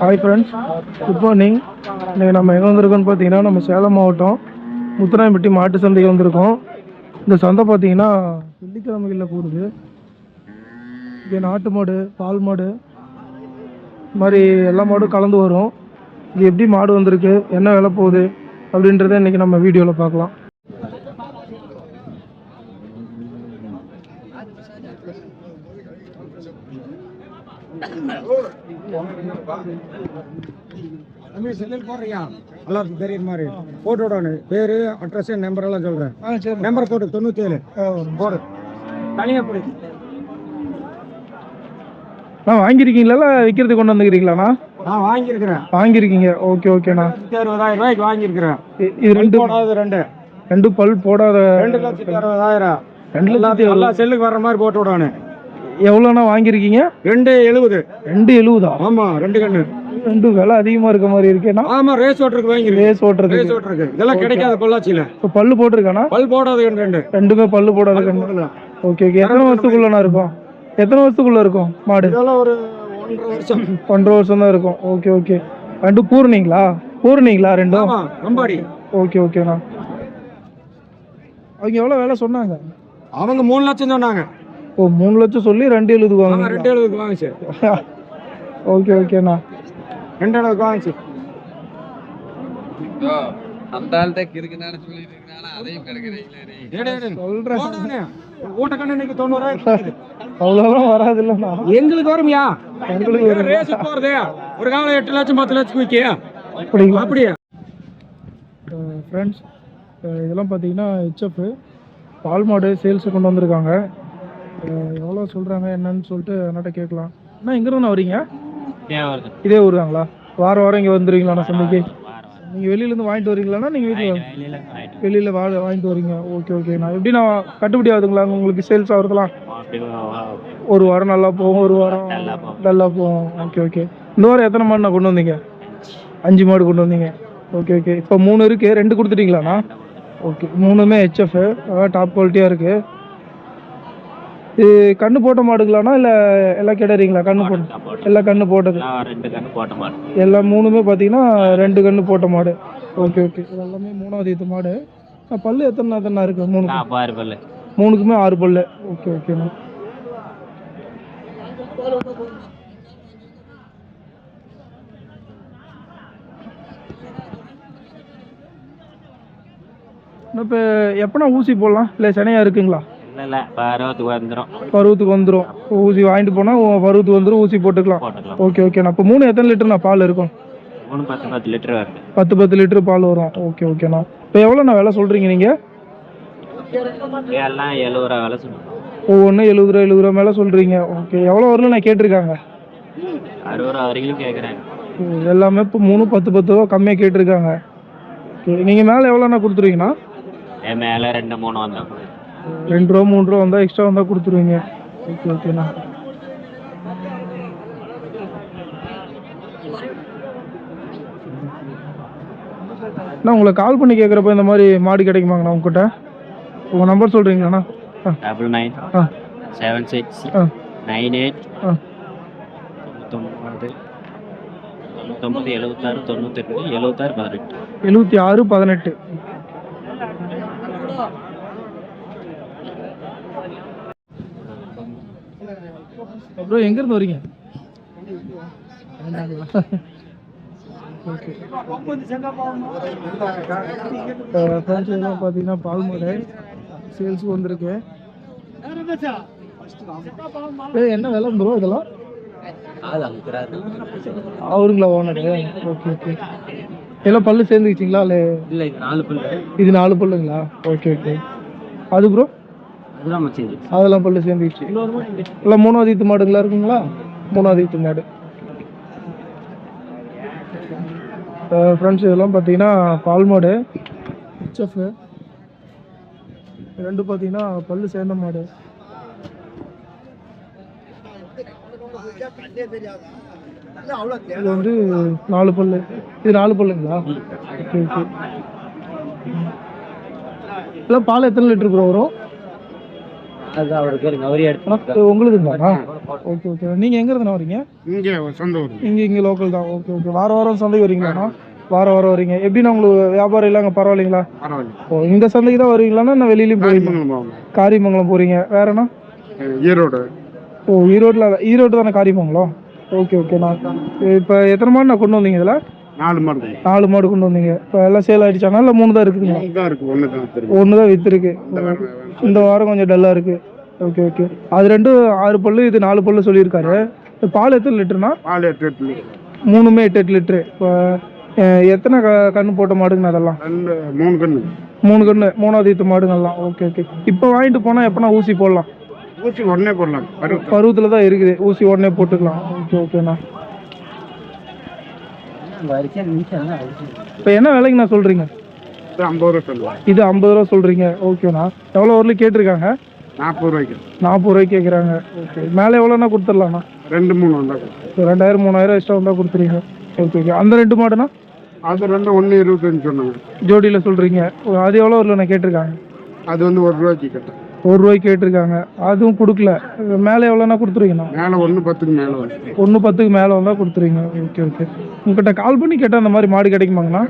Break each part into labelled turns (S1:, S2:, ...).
S1: Hi friends, good morning. இன்றைக்கி நம்ம எங்கே வந்திருக்கோன்னு பார்த்தீங்கன்னா, நம்ம சேலம் மாவட்டம் முத்துராயம்பட்டி மாட்டு சந்தைக்கு வந்திருக்கோம். இந்த சந்தை பார்த்தீங்கன்னா வெள்ளிக்கிழமைகளில் கூடுது. இங்கே நாட்டு மாடு, பால் மாடு, இது மாதிரி எல்லா மாடும் கலந்து வரும். இது எப்படி மாடு வந்திருக்கு, என்ன விலை போகுது அப்படின்றத இன்றைக்கி நம்ம வீடியோவில் பார்க்கலாம்.
S2: எல்லாருக்கும் தெரியுற மாதிரி போட்டு விடணும். பேரு, அட்ரஸ், நம்பர் எல்லாம் சொல்றேன். நம்பர் போட்டு 97 போடு. தனியா போடு.
S1: வாங்கியிருக்கீங்களா விற்கிறது கொண்டு வந்துக்கிறீங்களாண்ணா?
S2: நான் வாங்கியிருக்கிறேன்.
S1: வாங்கியிருக்கீங்க, ஓகே ஓகேண்ணா.
S2: 60,000 ரூபாய்க்கு வாங்கியிருக்கிறேன்.
S1: இது ரெண்டு
S2: போடாது,
S1: ரெண்டு பல் போடாத
S2: 2,60,000.
S1: 2,00,000
S2: எல்லாம் செல்லுக்கு வர்ற மாதிரி போட்டு விடணும்.
S1: எவ்வளோண்ணா வாங்கியிருக்கீங்க?
S2: 2,70.
S1: 2,70?
S2: ஆமா, 2 கண்ணு.
S1: ரெண்டு விலை அதிகமாக இருக்க மாதிரி இருக்கேண்ணா.
S2: ஆமா, ரேஸ் ஓட்டருக்கு வாங்கிருக்கு.
S1: ரேஸ் ஓட்டுறதுக்கு
S2: இதெல்லாம் கிடைக்காத பொள்ளாச்சியில.
S1: இப்போ பல்லு போட்டிருக்காண்ணா?
S2: பல் போடாது கண்ணு.
S1: ரெண்டுமே பல்லு போடாத கண்ணு. Okay okay. எத்தனை வருஷத்துக்குள்ளண்ணா இருக்கும்? எத்தனை வருஷத்துக்குள்ள இருக்கும் மாடு?
S2: இதெல்லாம் ஒரு 1.5 வருஷம்.
S1: 1.5 வருஷம் தான் இருக்கும். Okay okay. ரெண்டு பூர்ணிங்களா? ரெண்டும்?
S2: நம்பாடி.
S1: ஓகே ஓகேண்ணா. அவங்க எவ்வளோ விலை சொன்னாங்க?
S2: அவங்க 3 லட்சம் சொன்னாங்க.
S1: ஓ, 3 லட்சம் சொல்லி 2,70 வாங்க.
S2: 2,70 வாங்கிச்சு.
S1: ஓகே ஓகேண்ணா.
S2: 2,70 வாங்கிச்சு.
S3: அந்த ஆள்கிட்ட இருக்குன்னு சொல்லிருக்கனால அதையும் கிடைக்கிறீங்களே.
S1: சொல்றேன்.
S2: ஊட்டக்கண்ணு இன்னைக்கு 90,000.
S1: அவ்வளோலாம் வராது இல்லைண்ணா.
S2: எங்களுக்கு வருமியா?
S1: எங்களுக்கு
S2: ரேஸ் போறதே ஒரு காலம் 8 லட்சம் 10 லட்சம் விற்கியா?
S1: அப்படிங்களா?
S2: அப்படியா
S1: ஃப்ரெண்ட்ஸ், இதெல்லாம் பார்த்தீங்கன்னா ஹெச்எஃப் பால் மாடு சேல்ஸு கொண்டு வந்திருக்காங்க. எவ்வளோ சொல்கிறாங்க என்னன்னு சொல்லிட்டு என்கிட்ட கேட்கலாம். அண்ணா, எங்கேருந்து வரீங்க? இதே ஊர் தாங்களா? வாரம் வாரம் இங்கே வந்துடுவீங்களாண்ணா சந்தைக்கு? நீங்கள் வெளியிலேருந்து வாங்கிட்டு வரீங்களாண்ணா? நீங்கள் வீட்டில் வெளியில் வாங்கிட்டு வரீங்க. ஓகே ஓகேண்ணா. எப்படிண்ணா கட்டுப்படி ஆகுதுங்களா உங்களுக்கு சேல்ஸ் ஆகுறதுலாம்? ஒரு வாரம் நல்லா போகும், ஒரு வாரம் நல்லா போகும். Okay okay. இந்த வாரம் எத்தனை மாடுண்ணா கொண்டு வந்தீங்க? 5 மாடு கொண்டு வந்தீங்க. Okay okay. இப்போ 3 இருக்குது, 2 கொடுத்துட்டீங்களாண்ணா? ஓகே. 3மே ஹெச்எஃப், டாப் குவாலிட்டியாக இருக்குது. இது கண்ணு போட்ட மாடுங்களாண்ணா இல்லை எல்லாம் கேட்டறீங்களா? கண்ணு போட்டு எல்லாம் கண்ணு போட்டது.
S3: 2 கண்ணு போட்ட மாடு.
S1: எல்லாம் 3மே பார்த்தீங்கன்னா 2 கண்ணு போட்ட மாடு. Okay okay. இது எல்லாமே 3வது ஈத்து மாடு. பல்லு எத்தனை இருக்கு? 3
S3: பல்லு.
S1: 3க்குமே 6 பல்லு. ஓகே ஓகேண்ணா. இப்போ எப்போனா ஊசி போடலாம் இல்லை சனையாக இருக்குங்களா?
S3: இல்லை,
S1: பருவத்துக்கு வந்துடும். ஊசி வாங்கிட்டு போனால் பருவத்துக்கு வந்துடும், ஊசி போட்டுக்கலாம். ஓகே ஓகேண்ணா. இப்போ 3 எத்தனை லிட்டர்ண்ணா பால் இருக்கும்?
S3: 10 லிட்டர் வருது.
S1: 10 லிட்டர் பால் வரும். ஓகே ஓகேண்ணா. இப்போ எவ்வளோண்ணா விலை சொல்கிறீங்க நீங்கள்?
S3: எல்லாம் 70 ரூபா விலை சொல்லுங்கள்.
S1: ஒவ்வொன்றும் 70 ரூபா மேலே சொல்கிறீங்க. ஓகே. எவ்வளோ வரல நான் கேட்டிருக்காங்க?
S3: 60 ரூபா வரைக்கும் கேட்குறேன்.
S1: எல்லாமே இப்போ 3 10 ரூபா கம்மியாக கேட்டிருக்காங்க. ஓகே. நீங்கள் மேலே எவ்வளோண்ணா கொடுத்துருவீங்கண்ணா?
S3: மேலே 2 3 வந்தால்
S1: 2 ரூபா 3 ரூபா வந்தால் எக்ஸ்ட்ரா வந்தால் கொடுத்துருவீங்க. ஓகே ஓகேண்ணா. அண்ணா, உங்களை கால் பண்ணி கேட்குறப்ப இந்த மாதிரி மாடு கிடைக்குமாங்கண்ணா உங்ககிட்ட? உங்கள் நம்பர் சொல்கிறீங்களாண்ணா?
S3: 99 76 98 99 76 98 76 18. அப்புறம் எங்கேருந்து வரீங்க? ஓகே. பார்த்தீங்கன்னா பால் மாடு சேல்ஸுக்கு வந்திருக்கு. என்ன விலை ப்ரோ இதெல்லாம்? அவருங்களா ஓனரு? Okay okay. எல்லாம் பல்லு சேர்ந்துக்கிச்சிங்களா? இல்லை, இது 4 பல்லு.
S1: இது 4 பல்லுங்களா? Okay okay. அது ப்ரோ? அதெல்லாம் பல்லு சேர்ந்துக்கிச்சு. எல்லாம் 3வது ஈத்து மாடுங்களா இருக்குங்களா? 3வது ஈத்து மாடு. ஃப்ரெண்ட்ஸ், இதெல்லாம் பார்த்தீங்கன்னா பால் மாடு ஹெச்எஃப். 2 பார்த்தீங்கன்னா பல்லு சேர்ந்த மாடு. இது வந்து 4 பல்லு. இது 4 பல்லுங்களா? Okay okay. எல்லாம் பால் எத்தனை லிட்டருக்கு வரும்?
S3: அது அவருக்கு அவரே எடுத்து
S1: உங்களுக்கு தானா? Okay okay. நீங்கள் எங்கே இருந்தா வரீங்க?
S2: இங்கே சொந்த ஊர்.
S1: இங்கே லோக்கல் தான். Okay okay. வாரம் சந்தைக்கு வரீங்களாண்ணா? வாரம் வரீங்க. எப்படின்னா உங்களுக்கு வியாபாரம் இல்லை அங்கே பரவாயில்லைங்களா? ஓ, இந்த சந்தைக்கு தான் வருவீங்களாண்ணா? நான் வெளியிலையும் போயிருக்கேன். காரியமங்கலம் போகிறீங்க. வேறண்ணா?
S2: ஈரோடு.
S1: ஓ, ஈரோடு தானே காரியமங்கலம்? ஓகே ஓகேண்ணா. இப்போ எத்தனை மாடு நான் கொண்டு வந்தீங்க இதில்?
S2: 4 மாடு.
S1: 4 மாடு கொண்டு வந்தீங்க. இப்போ எல்லாம் சேல் ஆகிடுச்சாங்க இல்லை 3 தான் இருக்குதுங்களா? ஒன்று தான் விற்றுருக்கு. இந்த வாரம் கொஞ்சம் டல்லாக இருக்குது. Okay okay. அது 2 6 பல்லு, இது 4 பல்லு சொல்லியிருக்காரு. பால் எத்தனை லிட்டருண்ணா?
S2: பால் 8 லிட்டர்.
S1: 3மே 8 லிட்டரு. இப்போ எத்தனை கன்று போட்ட மாடுங்கண்ணா அதெல்லாம்?
S2: 3 கன்று.
S1: 3 கன்று. 3வது ஈத்து மாடுங்கெல்லாம். Okay okay. இப்போ வாங்கிட்டு போனால் எப்போனா ஊசி போடலாம்?
S2: ஊசி உடனே போடலாம்.
S1: பருவத்தில் தான் இருக்குது. ஊசி உடனே போட்டுக்கலாம். ஓகே ஓகேண்ணா. இப்போ என்ன விலைக்குண்ணா சொல்கிறீங்க?
S2: 50 ரூபா சொல்லுவேன்.
S1: இது 50 ரூபா சொல்கிறீங்க. ஓகேண்ணா. எவ்வளோ வரலையும் கேட்டிருக்காங்க?
S2: 40 ரூபாய்க்கு.
S1: 40 ரூபாய்க்கு கேட்குறாங்க. ஓகே. மேலே எவ்வளோண்ணா கொடுத்துடலாண்ணா?
S2: 2 3 வந்தால்
S1: 2000 3000 எக்ஸ்ட்ரா வந்தால் கொடுத்துருங்க. Okay okay. அந்த 2 மாடுண்ணா?
S2: அது 2 1 25 சொன்னாங்க.
S1: ஜோடியில் சொல்கிறீங்க. அது எவ்வளோ வரலண்ணா கேட்டிருக்காங்க?
S2: அது வந்து 1 ரூபாய்க்கு கேட்டேன்.
S1: 1 ரூபாய்க்கு கேட்டிருக்காங்க. அதுவும் கொடுக்கல. மேலே எவ்வளோண்ணா கொடுத்துருவீங்கண்ணா?
S2: மேலே 1.10க்கு மேலே வரும்.
S1: 1.10க்கு மேலே வந்தால் கொடுத்துருவீங்க. Okay okay. உங்கள்கிட்ட கால் பண்ணி கேட்டால் அந்த மாதிரி மாடு கிடைக்குமாங்கண்ணா?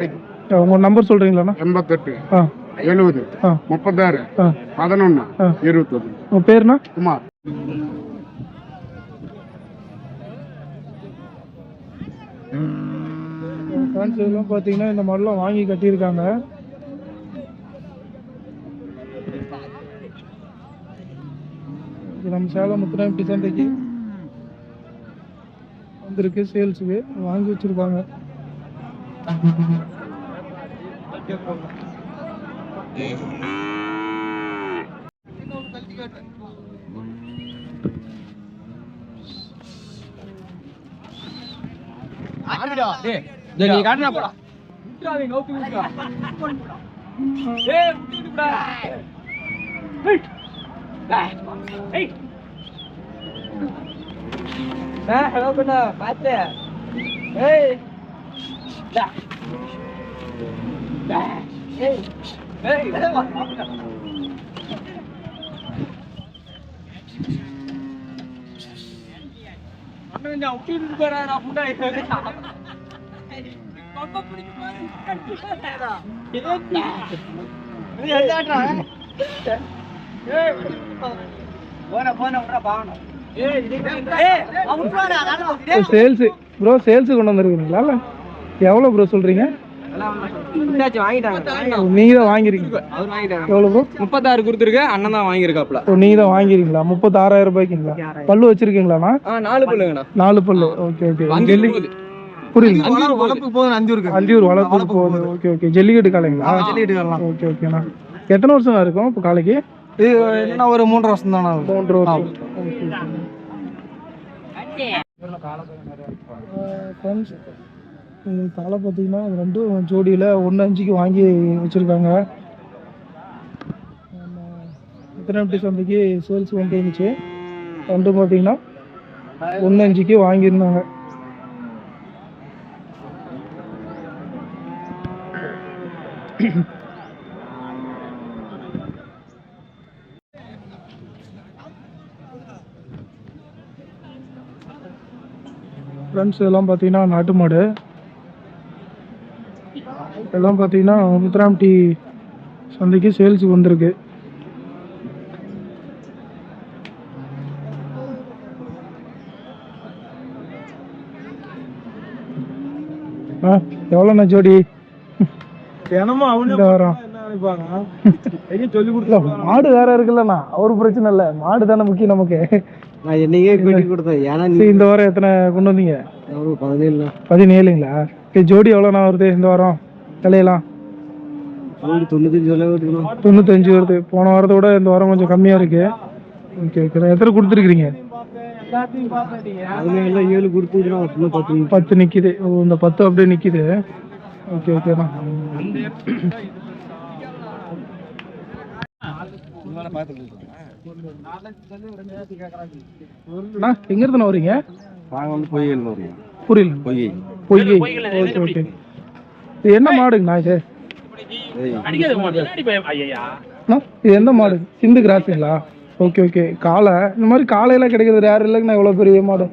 S1: உங்கள் நம்பர் சொல்கிறீங்களாண்ணா?
S2: 88
S1: ஆ
S2: 70 36 11 21.
S1: உங்கள் பேருண்ணா?
S2: குமார்.
S1: ஃப்ரெண்ட்ஸ் இதெல்லாம் பார்த்தீங்கன்னா இந்த மாடெலாம் வாங்கி கட்டியிருக்காங்க. இது நம்ம சேலம் முத்துராமட்டி சந்தைக்கு வந்திருக்கு. சேல்ஸுக்கு வாங்கி வச்சுருப்பாங்க.
S3: ஹலோ பண்ணா பாத்து. ஏய் டா டா ஏய் ஏய் அண்ணா நான் உட்டிட்டு போறேன். நான் புண்டா ரொம்ப பிடிக்குமா? இது என்னடா? ஏய் போன பாவன.
S1: சேல்ஸு ப்ரோ, சேல்ஸு கொண்டு வந்துருக்கீங்களா? இல்லை எவ்வளோ ப்ரோ சொல்கிறீங்க? நீங்கள் தான் வாங்கிருக்கீங்க. எவ்வளோ ப்ரோ?
S3: 36 கொடுத்துருக்கு. அண்ணன் தான் வாங்கியிருக்காப்ல.
S1: ஓ, நீங்கள் தான் வாங்கிருக்கீங்களா? 36,000 ரூபாய்க்குங்களா? பல்லு வச்சிருக்கீங்களாண்ணா?
S3: 4 பல்லுங்கண்ணா.
S1: 4 பல்லு. Okay okay. புரியுது. அந்தியூர் வளர்ப்பு போகுது. Okay okay. ஜல்லிக்கட்டு காலைங்களா?
S3: ஜல்லிக்கட்டு காலாம்.
S1: ஓகே ஓகேண்ணா. எத்தனை வருஷம் இருக்கும் இப்போ காலைக்கு?
S3: இது என்ன ஒரு 3 வருஷம் தானே.
S1: 3 வருஷம். ஃப்ரெண்ட்ஸ் தலை பார்த்தீங்கன்னா 2 ஜோடியில் 1.5க்கு வாங்கி வச்சுருக்காங்க. முத்துராமட்டி சந்தைக்கு சேல்ஸ் கொண்டு வந்துச்சு. 2 பார்த்தீங்கன்னா 1.5க்கு வாங்கியிருந்தாங்க. ஃப்ரெண்ட்ஸ் இதெல்லாம் பார்த்தீங்கன்னா நாட்டு மாடு. இதெல்லாம் பார்த்தீங்கன்னா முத்துராமட்டி சந்தைக்கு சேல்ஸுக்கு வந்திருக்கு. எவ்வளோண்ணா ஜோடி? சொல்லி கொடுத்தா மாடு வேற இருக்குல்லண்ணா. ஒரு பிரச்சனை இல்லை, மாடு தானே முக்கியம் நமக்கு.
S3: நான் என்னையே கூட்டி கொடுத்தேன். ஏன்னா
S1: இந்த வாரம் எத்தனை கொண்டு வந்தீங்க? 17ங்களா? ஜோடி எவ்வளோண்ணா வருது இந்த வாரம் விலையெல்லாம்? 95 வருது. போன வாரத்தை விட இந்த வாரம் கொஞ்சம் கம்மியாக இருக்கு. Okay okay. எத்தனை கொடுத்துருக்குறீங்க?
S3: 7 கொடுத்துருக்கோம்.
S1: 10 நிற்கிது. ஓ, இந்த 10 அப்படியே நிற்கிது. ஓகே ஓகேண்ணா. எங்க இருந்து வரீங்க? புரியல. பொய்கை. Okay okay. இது என்ன மாடுங்கண்ணா இது? இது எந்த மாடு? சிந்து கிராஸுங்களா? Okay okay. காளை இந்த மாதிரி காளையெல்லாம் கிடைக்கிறது ரேர் இல்லைங்கண்ணா, எவ்வளோ பெரிய மாடு.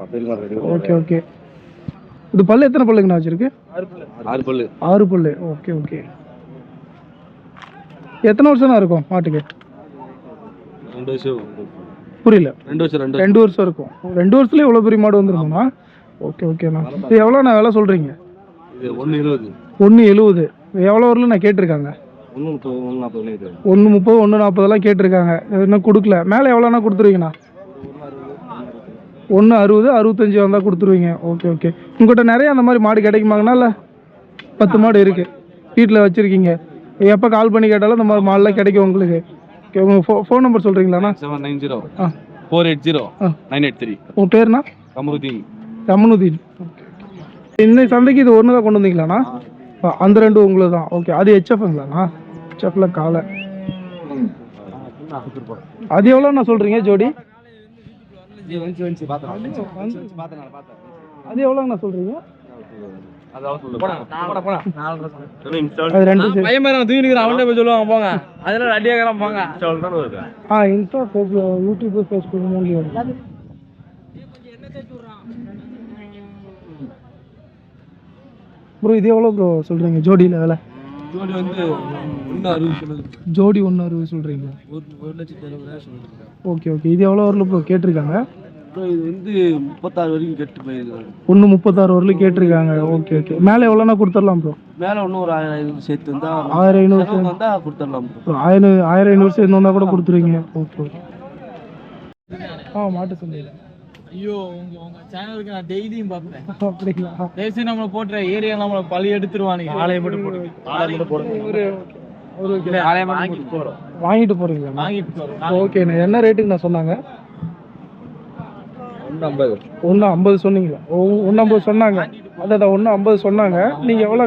S1: Okay okay. இது பல்லு எத்தனை பல்லுங்கண்ணா வச்சிருக்கு?
S3: 6 பல்லு.
S1: 6 பல்லு. Okay okay. எத்தனை வருஷம்னா இருக்கும் மாட்டுக்கு?
S3: 2 வருஷம்.
S1: புரியல.
S3: 2 வருஷம்.
S1: 2 வருஷம் இருக்கும். 2 வருஷத்துலேயே இவ்வளோ பெரிய மாடு வந்துருக்குண்ணா. ஓகே ஓகேண்ணா. இது எவ்வளோண்ணா விலை சொல்கிறீங்க?
S3: இது 1.70.
S1: 1.70. எவ்வளோ வரல நான் கேட்டிருக்காங்க?
S3: 1.30,
S1: 1.30, 1.40 கேட்டிருக்காங்க. இன்னும் கொடுக்கல. மேலே எவ்வளோண்ணா கொடுத்துருவீங்கண்ணா? 1.60, 65 வந்தால் கொடுத்துருவீங்க. Okay okay. உங்கள்கிட்ட நிறைய அந்த மாதிரி மாடு கிடைக்குமாங்கண்ணா? இல்லை 10 மாடு இருக்குது வீட்டில் வச்சுருக்கீங்க. எப்போ கால் பண்ணி கேட்டாலும் இந்த மாதிரி மாடெலாம் கிடைக்கும் உங்களுக்கு. ஓகே. உங்கள் ஃபோன் நம்பர் சொல்கிறீங்களாண்ணா?
S3: 790 480 983.
S1: உங்கள் பேருண்ணா?
S3: கமருதீன்.
S1: கமனுதீன். ஓகே. இன்னைக்கு சந்தைக்கு இது ஒன்று தான் கொண்டு வந்தீங்களாண்ணா? அந்த 2 உங்களுக்கு தான். ஓகே. அது ஹெச்எஃப்ங்களாண்ணா? ஹெச்எஃப்ல காலை. அது எவ்வளோண்ணா சொல்கிறீங்க ஜோடி? அது எவ்வளோங்கண்ணா சொல்கிறீங்க? அது 2
S3: சொல்லுவாங்க போங்க. அதெல்லாம் ரெடியாகலாம் போங்க.
S1: இன்ஸ்டா யூடியூப் ஃபேஸ்புக் மூலி வரும். ப்ரோ இது எவ்வளோ ப்ரோ சொல்கிறீங்க ஜோடியில் விலை?
S3: ஜோடி வந்து 1.60.
S1: ஜோடி 1.60 சொல்கிறீங்க.
S3: 1,70,000 சொல்லுங்க.
S1: Okay okay. இது எவ்வளோ வரல ப்ரோ கேட்டிருக்காங்க?
S3: இது வந்து 36 வரைக்கும் கெட்டு போயிருக்காங்க.
S1: 1.36 வரலும் கேட்டிருக்காங்க. Okay okay. மேலே எவ்வளோனா கொடுத்துடலாம் ப்ரோ?
S3: மேலே இன்னும் ஒரு 1500 சேர்த்து வந்தா
S1: 1500
S3: வந்தா கொடுத்துடலாம் ப்ரோ.
S1: 1500 சேர்ந்து வந்தால் கூட கொடுத்துருவீங்க. Okay okay. மாட்டு சந்தையில்.
S4: ஐயோ உங்க சேனலுக்கு நான் டெய்லியும் பார்ப்பேன்.
S1: அப்படிங்களா?
S4: தேசி நம்மளை போட்டுற ஏரியா நம்மளை பழி எடுத்துருவானுங்க. ஆலையை மட்டும் போடுங்க.
S1: வாங்கிட்டு போறீங்களா?
S4: வாங்கிட்டு போறோம்.
S1: ஓகேண்ணா. என்ன ரேட்டுக்கு நான் சொன்னாங்க?
S3: 1.50.
S1: 1.50 சொன்னீங்களா? 1.50 சொன்னாங்க. அதான் 1.50 சொன்னாங்க. நீங்க எவ்வளோ?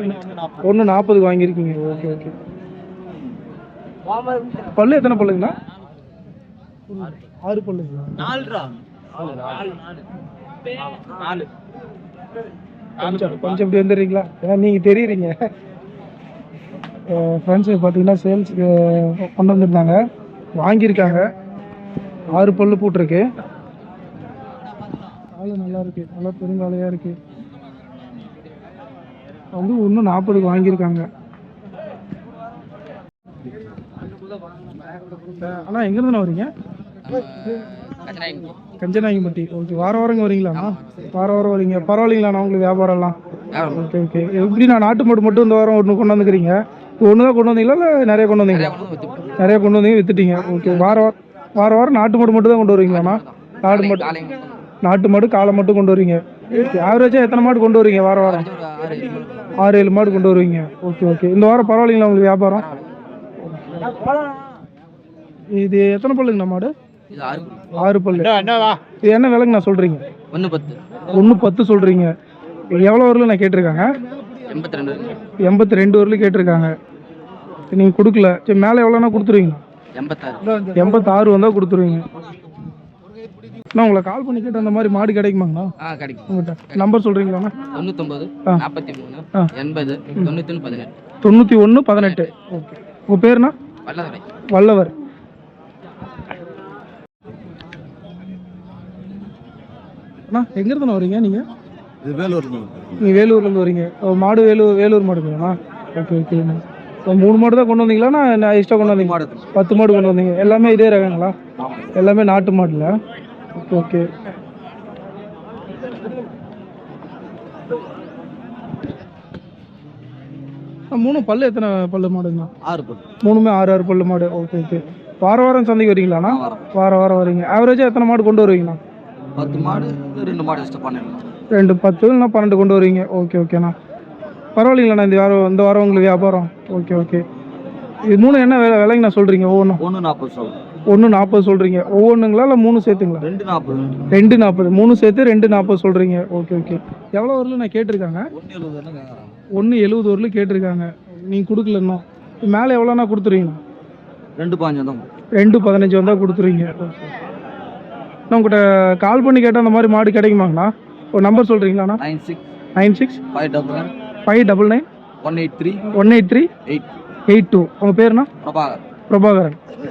S1: 1.40 வாங்கியிருக்கீங்க. Okay okay. பல்லு எத்தனை பல்லுங்கண்ணா? 6 பல்லுங்களா?
S4: 4.
S1: கொஞ்சம் இப்படி வந்துடுறீங்களா? ஏன்னா நீங்கள் தெரியுறீங்க. ஃப்ரெண்ட்ஸு பார்த்தீங்கன்னா சேல்ஸுக்கு கொண்டு வந்துருந்தாங்க, வாங்கியிருக்காங்க. 6 பல்லு போட்டிருக்கு. காலை நல்லா இருக்கு, நல்லா பெருங்காலையாக இருக்கு. வந்து இன்னும் 40 வாங்கியிருக்காங்க. அண்ணா எங்கேருந்து வரீங்க? கஞ்சனாயம்பட்டி. ஓகே. வாரம் வரீங்களாண்ணா? வாரம் வரீங்க. பரவாயில்லைங்களாண்ணா உங்களுக்கு வியாபாரம்லாம்? Okay okay. எப்படி நான் நாட்டு மாடு மட்டும் இந்த வாரம் ஒன்று கொண்டு வந்துக்கிறீங்க? ஒன்று தான் கொண்டு வந்தீங்களா இல்லை நிறைய கொண்டு வந்தீங்களா? நிறைய கொண்டு வந்தீங்க, விற்றுட்டீங்க. ஓகே. வாரம் நாட்டு மாடு மட்டும் தான் கொண்டு வருவீங்களாண்ணா? நாட்டு மாடு காளை மட்டும் கொண்டு வருவீங்க. ஆவரேஜாக எத்தனை மாடு கொண்டு வருவீங்க வாரம்? 6-7 மாடு கொண்டு வருவீங்க. Okay okay. இந்த வாரம் பரவாயில்லைங்களா உங்களுக்கு வியாபாரம்? இது எத்தனை பல்லுங்கண்ணா மாடு? 6 பல்லு. இது என்ன விலைங்க நான் சொல்கிறீங்க? 1.10 சொல்கிறீங்க. எவ்வளோ வரலும் நான் கேட்டிருக்காங்க? 82 வரலும் கேட்டிருக்காங்க. நீங்கள் கொடுக்கல. சரி, மேலே எவ்வளோனா கொடுத்துருவீங்களா? 86 வந்தால் கொடுத்துருவீங்க. அண்ணா உங்களை கால் பண்ணி கேட்டு அந்த மாதிரி மாடு கிடைக்குமாங்கண்ணா?
S4: கிடைக்கும்.
S1: உங்கள்கிட்ட நம்பர் சொல்கிறீங்களாண்ணா?
S4: 99 43 80 91 18.
S1: 91 18. ஓகே. உங்கள் பேருண்ணா? வல்லவர். அண்ணா எங்கேருந்து வரீங்க நீங்கள்?
S3: இது வேலூர்.
S1: நீங்கள் வேலூர்லேருந்து வரீங்க. மாடு வேலூர் மாடுங்களாண்ணா? ஓகே ஓகேண்ணா. 3 மாடு தான் கொண்டு வந்தீங்களாண்ணா? நான் எக்ஸ்ட்ரா கொண்டு வந்தீங்க? 10 மாடு கொண்டு வந்தீங்க. எல்லாமே இதே ரகங்களா? எல்லாமே நாட்டு மாடுல? Okay okay. மூணு பல்லு எத்தனை பல்லு மாடுங்கண்ணா?
S3: 6 பல்லு.
S1: மூணுமே 6 பல்லு மாடு. Okay okay. வாரம் சந்தைக்கு வரீங்களாண்ணா? வாரம் வரீங்க. ஆவரேஜாக எத்தனை மாடு கொண்டு வருவீங்கண்ணா?
S3: 10 மாடு 2 மாடு எக்ஸ்ட்ரா பண்ணிடலாம்.
S1: 2 10 இல்லைனா 12 கொண்டு வருவீங்க. ஓகே ஓகேண்ணா. பரவாயில்லைங்களாண்ணா இந்த வாரம் உங்களுக்கு வியாபாரம்? Okay okay. இது 3 என்ன விலைங்க நான் சொல்கிறீங்க? ஒவ்வொன்றும்
S3: 1.40 சொல்லுங்கள்.
S1: 1.40 சொல்கிறீங்க. ஒவ்வொன்றுங்களா இல்லை 3 சேர்த்துங்களா?
S3: 2.40.
S1: 2.40. 3 சேர்த்து 2.40 சொல்கிறீங்க. Okay okay. எவ்வளோ வரலும் நான் கேட்டிருக்காங்க? 1.70 வரலும் கேட்டிருக்காங்க. நீங்கள் கொடுக்கலண்ணா. மேலே எவ்வளோண்ணா கொடுத்துருவீங்கண்ணா?
S3: 2.15 தான்.
S1: 2.15 வந்தால் கொடுத்துருவீங்க. ஓகே. நான் உங்கள்கிட்ட கால் பண்ணி கேட்டால் அந்த மாதிரி மாடு கிடைக்குமாங்கண்ணா? ஒரு நம்பர் சொல்கிறீங்களாண்ணா? 96
S3: 599
S1: 599
S3: 183
S1: 183 82. உங்கள் பேருண்ணா?
S3: பிரபாகர்.
S1: பிரபாகரன்.